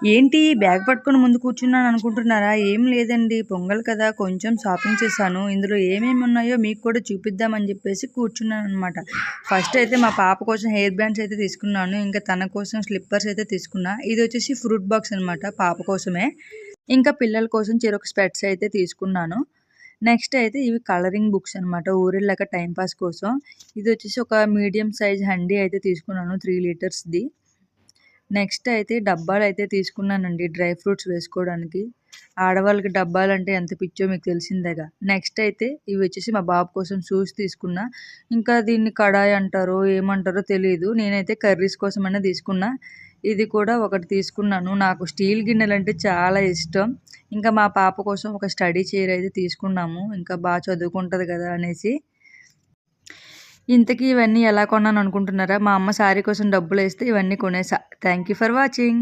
ఏంటి బ్యాగ్ పట్టుకొని ముందు కూర్చున్నాను అనుకుంటున్నారా? ఏం లేదండి. పొంగల్ కదా! కొంచెం షాపింగ్ చేశాను. ఇందులో ఏమేమి ఉన్నాయో మీకు కూడా చూపిద్దామని చెప్పేసి కూర్చున్నాననమాట. ఫస్ట్ అయితే మా పాప కోసం హెయిర్ బ్యాండ్స్ అయితే తీసుకున్నాను. ఇంకా తన కోసం స్లిప్పర్స్ అయితే తీసుకున్నా. ఇది వచ్చేసి ఫ్రూట్ బాక్స్ అనమాట పాప కోసమే. ఇంకా పిల్లల కోసం చెరొక స్పెట్స్ అయితే తీసుకున్నాను. నెక్స్ట్ అయితే ఇవి కలరింగ్ బుక్స్ అనమాట. ఊరిళ్ళక టైం పాస్ కోసం. ఇది వచ్చేసి ఒక మీడియం సైజ్ హండీ అయితే తీసుకున్నాను 3 లీటర్స్‌ది. నెక్స్ట్ అయితే డబ్బాలైతే తీసుకున్నానండి డ్రై ఫ్రూట్స్ వేసుకోవడానికి. ఆడవాళ్ళకి డబ్బాలంటే ఎంత పిచ్చో మీకు తెలిసిందేగా. నెక్స్ట్ అయితే ఇవి వచ్చేసి మా బాబు కోసం షూస్ తీసుకున్నా. ఇంకా దీన్ని కడాయి అంటారో ఏమంటారో తెలీదు. నేనైతే కర్రీస్ కోసమనే తీసుకున్నా. ఇది కూడా ఒకటి తీసుకున్నాను. నాకు స్టీల్ గిన్నెలంటే చాలా ఇష్టం. ఇంకా మా పాప కోసం ఒక స్టడీ చైర్ అయితే తీసుకున్నాము. ఇంకా బాగా చదువుకుంటది కదా అనేసి. ఇంతకీ ఇవన్నీ ఎలా కొన్నాను అనుకుంటున్నారా? మా అమ్మ శారీ కోసం డబ్బులేస్తే ఇవన్నీ కొనేసా. Thank you for watching.